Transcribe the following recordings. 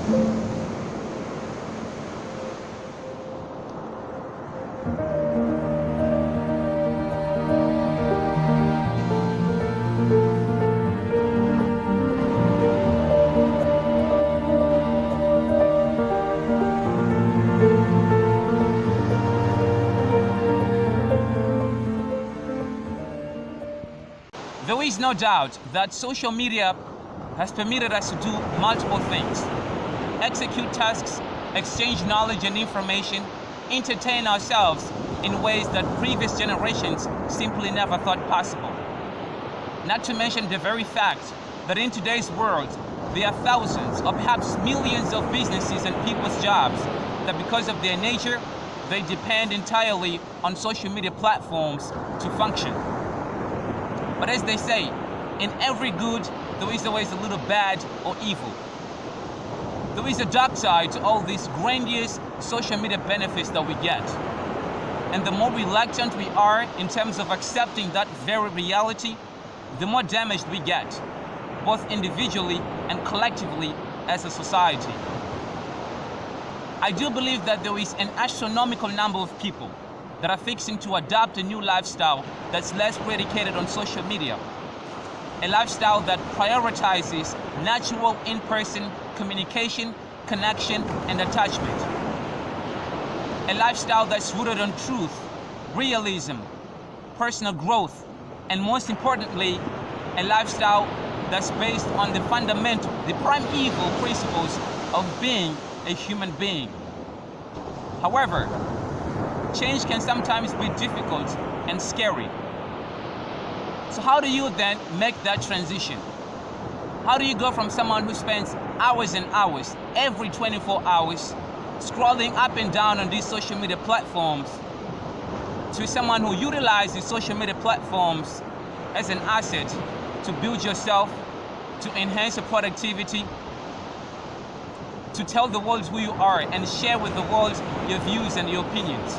There is no doubt that social media has permitted us to do multiple things: execute tasks, exchange knowledge and information, entertain ourselves in ways that previous generations simply never thought possible. Not to mention the very fact that in today's world, there are thousands or perhaps millions of businesses and people's jobs that, because of their nature, they depend entirely on social media platforms to function. But as they say, in every good, there is always a little bad or evil. There is a dark side to all these grandiose social media benefits that we get. And the more reluctant we are in terms of accepting that very reality, the more damaged we get, both individually and collectively as a society. I do believe that there is an astronomical number of people that are fixing to adopt a new lifestyle that's less predicated on social media. A lifestyle that prioritizes natural in-person communication, connection, and attachment. A lifestyle that's rooted on truth, realism, personal growth, and most importantly, a lifestyle that's based on the fundamental, the primeval principles of being a human being. However, change can sometimes be difficult and scary. So how do you then make that transition? How do you go from someone who spends hours and hours, every 24 hours, scrolling up and down on these social media platforms, to someone who utilizes social media platforms as an asset to build yourself, to enhance your productivity, to tell the world who you are and share with the world your views and your opinions?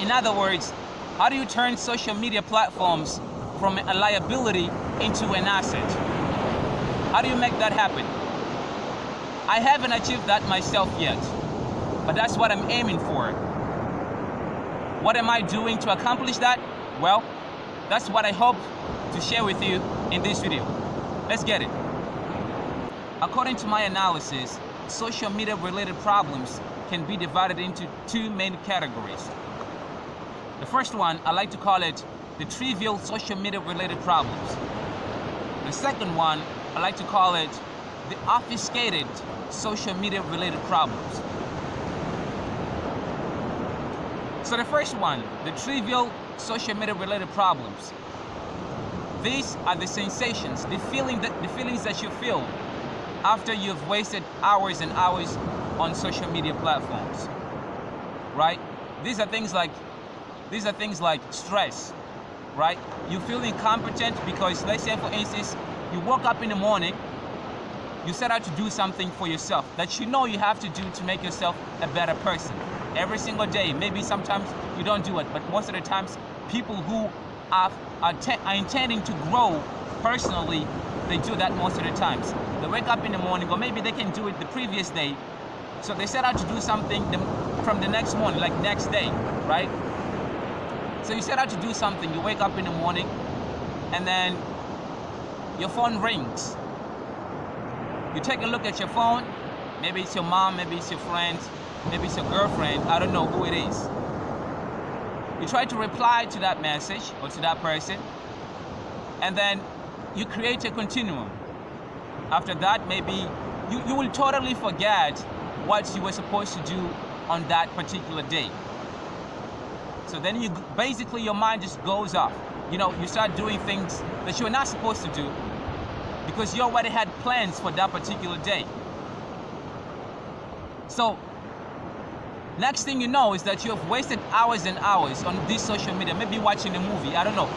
In other words, how do you turn social media platforms from a liability into an asset? How do you make that happen? I haven't achieved that myself yet, but that's what I'm aiming for. What am I doing to accomplish that? Well, that's what I hope to share with you in this video. Let's get it. According to my analysis, social media related problems can be divided into two main categories. The first one, I like to call it the trivial social media related problems. The second one, I like to call it the obfuscated social media related problems. So the first one, the trivial social media related problems. These are the sensations, the feelings that you feel after you've wasted hours and hours on social media platforms, right? These are things like stress, right? You feel incompetent because, let's say for instance, you woke up in the morning, you set out to do something for yourself that you know you have to do to make yourself a better person. Every single day, maybe sometimes you don't do it, but most of the times, people who are intending to grow personally, they do that most of the times. They wake up in the morning, or maybe they can do it the previous day, so they set out to do something from the next morning, like next day, right? So you set out to do something, you wake up in the morning, and then your phone rings. You take a look at your phone, maybe it's your mom, maybe it's your friend, maybe it's your girlfriend, I don't know who it is. You try to reply to that message or to that person, and then you create a continuum. After that, maybe you will totally forget what you were supposed to do on that particular day. So then basically your mind just goes off. You start doing things that you're not supposed to do because you already had plans for that particular day. So next thing you know is that you have wasted hours and hours on this social media, maybe watching a movie, I don't know.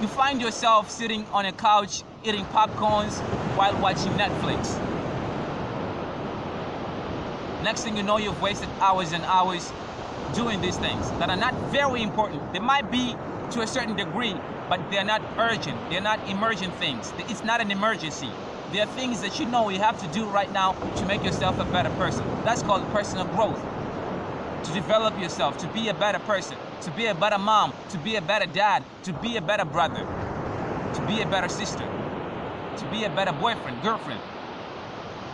You find yourself sitting on a couch eating popcorns while watching Netflix. Next thing you know, you've wasted hours and hours doing these things that are not very important. They might be to a certain degree, but they're not urgent. They're not emergent things. It's not an emergency. There are things that you know you have to do right now to make yourself a better person. That's called personal growth. To develop yourself, to be a better person, to be a better mom, to be a better dad, to be a better brother, to be a better sister, to be a better boyfriend, girlfriend.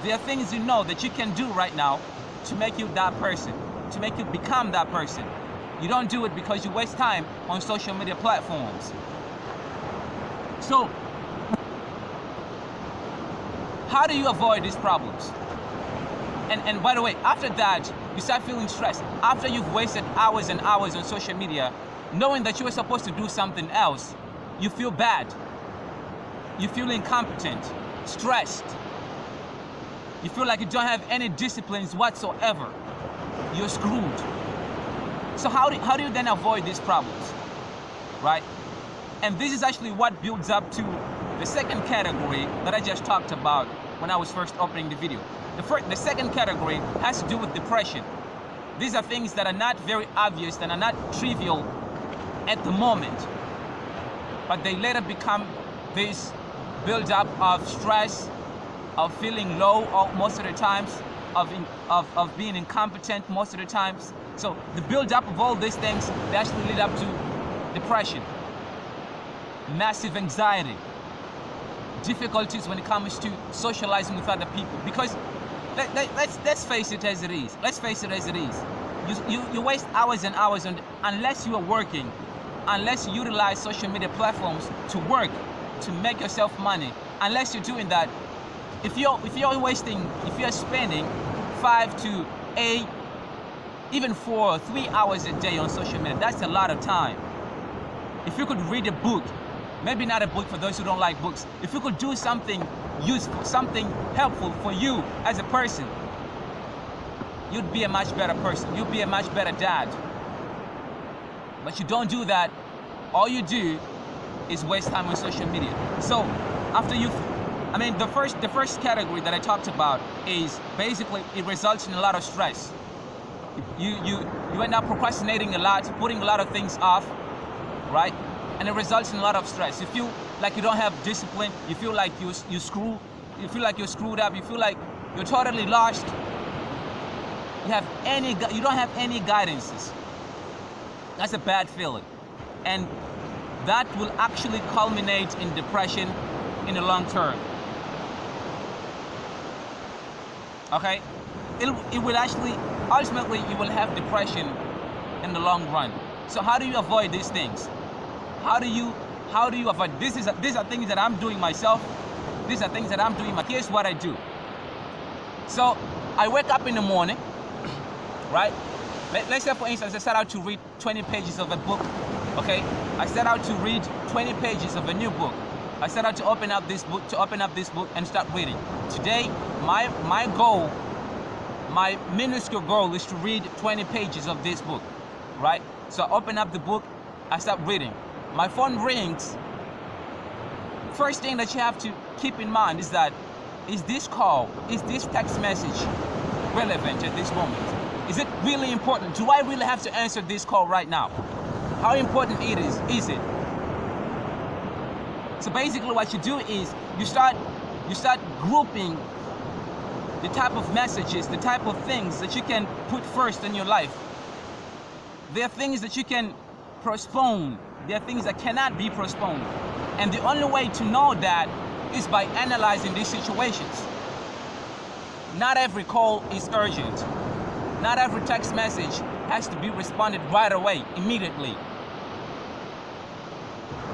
There are things you know that you can do right now to make you that person, to make you become that person. You don't do it because you waste time on social media platforms. So, how do you avoid these problems? And by the way, after that, you start feeling stressed. After you've wasted hours and hours on social media, knowing that you were supposed to do something else, you feel bad. You feel incompetent, stressed. You feel like you don't have any disciplines whatsoever. You're screwed. So how do you then avoid these problems, right? And this is actually what builds up to the second category that I just talked about when I was first opening the video. The second category has to do with depression. These are things that are not very obvious and are not trivial at the moment, but they later become this build-up of stress, of feeling low most of the times, of being incompetent most of the times. So the build-up of all these things, they actually lead up to depression, massive anxiety, difficulties when it comes to socializing with other people. Because let's face it as it is. Let's face it as it is. You waste hours and hours on, unless you are working, unless you utilize social media platforms to work, to make yourself money. Unless you're doing that, if you're spending 5 to 8, even 4 or 3 hours a day on social media, that's a lot of time. If you could read a book, maybe not a book for those who don't like books, if you could do something useful, something helpful for you as a person, you'd be a much better person. You'd be a much better dad. But you don't do that. All you do is waste time on social media. So after the first category that I talked about is basically it results in a lot of stress. You end up procrastinating a lot, putting a lot of things off, right? And it results in a lot of stress. You feel like you don't have discipline. You feel like you feel like you're screwed up. You feel like you're totally lost. You don't have any guidances. That's a bad feeling, and that will actually culminate in depression in the long term. Okay, it will actually ultimately you will have depression in the long run. So how do you avoid these things? How do you avoid? These are things that I'm doing myself. These are things that I'm doing. Here's what I do. So I wake up in the morning, right? Let's say, for instance, I set out to read 20 pages of a book. Okay, I set out to read 20 pages of a new book. I set out to open up this book and start reading. Today, my goal, my minuscule goal is to read 20 pages of this book, right? So I open up the book, I start reading. My phone rings. First thing that you have to keep in mind is that, is this call, is this text message relevant at this moment? Is it really important? Do I really have to answer this call right now? How important it is it? So basically what you do is you start grouping the type of messages, the type of things that you can put first in your life. There are things that you can postpone. There are things that cannot be postponed. And the only way to know that is by analyzing these situations. Not every call is urgent. Not every text message has to be responded right away, immediately.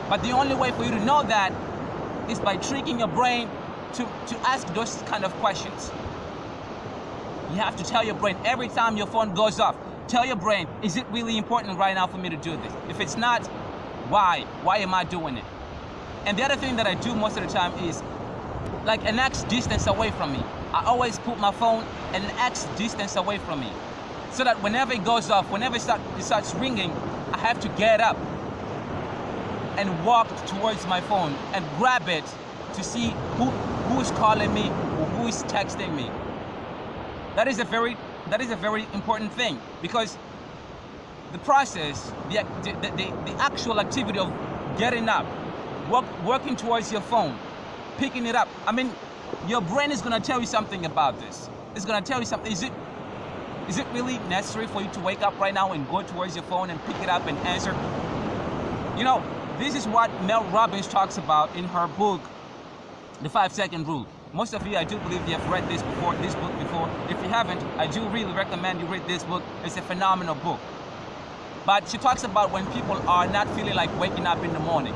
But the only way for you to know that is by tricking your brain to ask those kind of questions. You have to tell your brain every time your phone goes off, tell your brain, is it really important right now for me to do this? If it's not, why? Why am I doing it? And the other thing that I do most of the time is like an X distance away from me. I always put my phone an X distance away from me, so that whenever it goes off, whenever it starts ringing, I have to get up and walk towards my phone and grab it to see who is calling me or who is texting me. That is a very important thing, because the process, the actual activity of getting up, working towards your phone, picking it up. I mean, your brain is gonna tell you something about this. It's gonna tell you something. Is it really necessary for you to wake up right now and go towards your phone and pick it up and answer? You know, this is what Mel Robbins talks about in her book, The 5-Second Rule. Most of you, I do believe you have read this book before. If you haven't, I do really recommend you read this book. It's a phenomenal book. But she talks about when people are not feeling like waking up in the morning.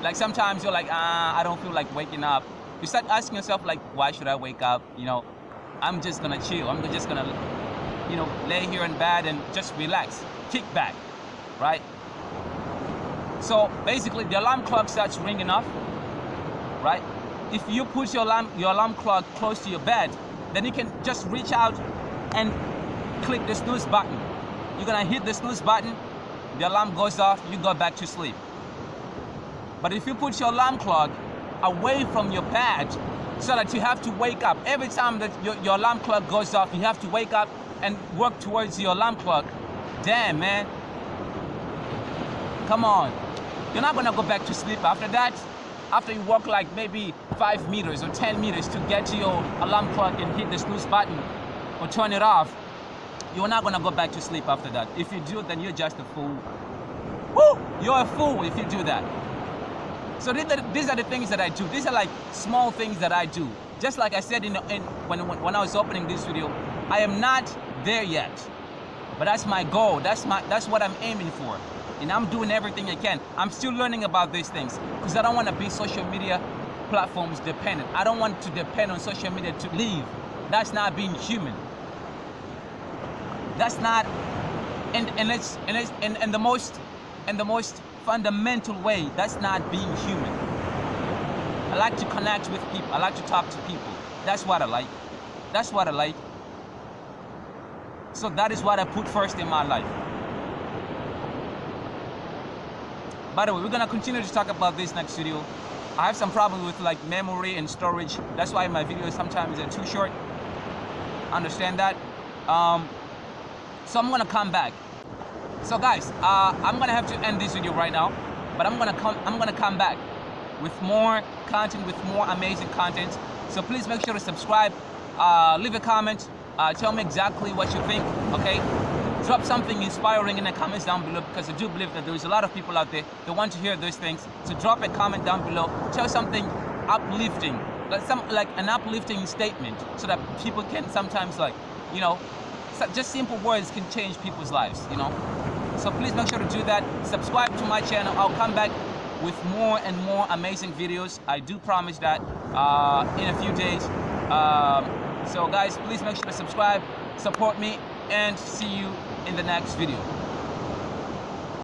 Like sometimes you're like, I don't feel like waking up. You start asking yourself like, why should I wake up? You know, I'm just gonna chill. I'm just gonna, you know, lay here in bed and just relax, kick back, right? So basically the alarm clock starts ringing off, right? If you put your alarm clock close to your bed, then you can just reach out and click the snooze button. You're gonna hit the snooze button, the alarm goes off, you go back to sleep. But if you put your alarm clock away from your bed so that you have to wake up, every time that your alarm clock goes off, you have to wake up and work towards your alarm clock. Damn, man. Come on. You're not gonna go back to sleep after that. After you walk like maybe 5 meters or 10 meters to get to your alarm clock and hit the snooze button or turn it off, you're not gonna go back to sleep after that. If you do, then you're just a fool. Woo! You're a fool if you do that. So these are the things that I do. These are like small things that I do. Just like I said when I was opening this video, I am not there yet. But that's my goal. That's what I'm aiming for. And I'm doing everything I can. I'm still learning about these things because I don't want to be social media platforms dependent. I don't want to depend on social media to live. That's not being human. That's not, and the most fundamental way, that's not being human. I like to connect with people. I like to talk to people. That's what I like. That's what I like. So that is what I put first in my life. By the way, we're gonna continue to talk about this next video. I have some problem with like memory and storage. That's why my videos sometimes are too short. Understand that? So I'm gonna come back. So guys, I'm gonna have to end this video right now, but I'm gonna come back with more content, with more amazing content. So please make sure to subscribe, leave a comment, tell me exactly what you think. Okay, drop something inspiring in the comments down below, because I do believe that there's a lot of people out there that want to hear those things. So drop a comment down below, tell something uplifting, like an uplifting statement, so that people can sometimes, like, you know, just simple words can change people's lives, you know. So please make sure to do that. Subscribe to my channel. I'll come back with more and more amazing videos. I do promise that in a few days. So guys, please make sure to subscribe, support me, and see you in the next video.